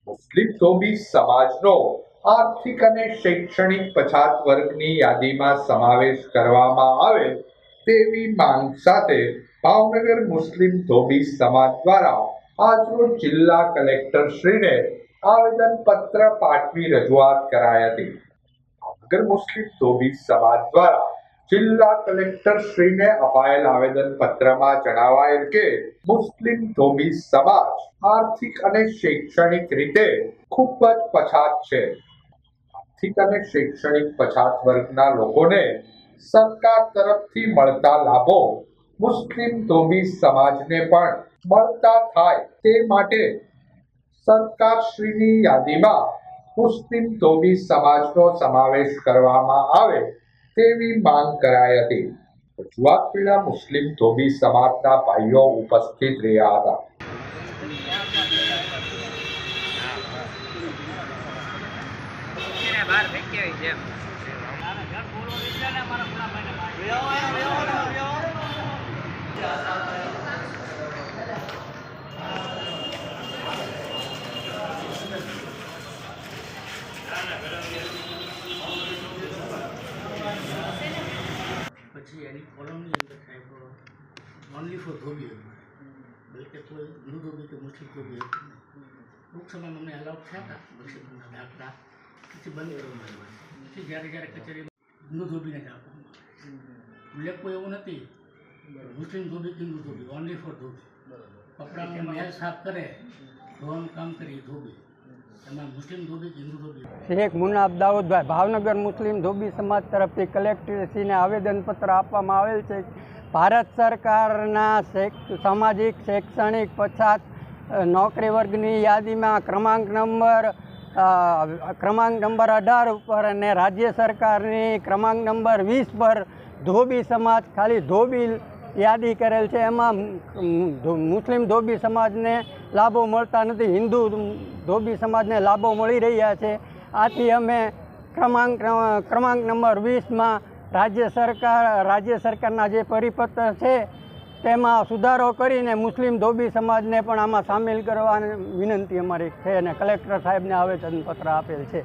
મુસ્લિમ ધોબી સમાજનો આર્થિક અને શૈક્ષણિક પછાત વર્ગની યાદીમાં સમાવેશ કરવામાં આવે તેવી માંગ સાથે ભાવનગર મુસ્લિમ ધોબી સમાજ દ્વારા આજરોજ જિલ્લા કલેક્ટર શ્રીને આવેદન પત્ર પાઠવી રજૂઆત કરાઈ હતી। ભાવનગર મુસ્લિમ ધોબી સમાજ દ્વારા જિલ્લા કલેક્ટર શ્રીને અપાયેલ આવેદન પત્રમાં જણાવાયેલ કે મુસ્લિમ ધોબી સમાજ આર્થિક અને શૈક્ષણિક રીતે ખૂબ જ પછાત છે। આર્થિક અને શૈક્ષણિક પછાત વર્ગના લોકોને સરકાર તરફથી મળતા લાભો મુસ્લિમ ધોબી સમાજને પણ મળતા થાય તે માટે સરકારશ્રીની યાદીમાં મુસ્લિમ ધોબી સમાજનો સમાવેશ કરવામાં આવે તેવી માંગ કરાઈ હતી। રજૂઆત પેલા મુસ્લિમ ધોબી સમાજના ભાઈઓ ઉપસ્થિત રહ્યા હતા। પછી એની કોલમની અંદર સાહેબ ઓનલી ફોર ધોબી બલકે કોઈ હિન્દુ ધોબી કે મુસ્લિમ ધોબી ટૂંક સમય અમને અલાઉડ થયા હતા મુસ્લિમના દાખલા પછી બંધ કરવામાં આવ્યા। પછી જ્યારે કચેરી હિન્દુ ધોબીને જ આપવામાં ઉલ્લેખ કોઈ એવું નથી મુસ્લિમ ધોબી કે હિન્દુ ધોબી ઓનલી ફોર ધોબી કપડાનો મહેલ સાફ કરે ધોવાનું કામ કરી ધોબી એમાં મુસ્લિમ ધોબી કે હિન્દુ ધોબી। શેખ મુનાફ દાઉદભાઈ ભાવનગર મુસ્લિમ ધોબી સમાજ તરફથી કલેક્ટરશ્રીને આવેદનપત્ર આપવામાં આવેલ છે। ભારત સરકારના સામાજિક શૈક્ષણિક પછાત નોકરી વર્ગની યાદીમાં ક્રમાંક નંબર 18 ઉપર અને રાજ્ય સરકારની ક્રમાંક નંબર 20 પર ધોબી સમાજ ખાલી ધોબી યાદી કરેલ છે। એમાં મુસ્લિમ ધોબી સમાજને લાભો મળતા નથી, હિન્દુ ધોબી સમાજને લાભો મળી રહ્યા છે। આથી અમે ક્રમાંક નંબર 20માં રાજ્ય સરકારના જે પરિપત્ર છે તેમાં સુધારો કરીને મુસ્લિમ ધોબી સમાજને પણ આમાં સામેલ કરવાની વિનંતી અમારી છે અને કલેક્ટર સાહેબને આવેદનપત્ર આપેલ છે।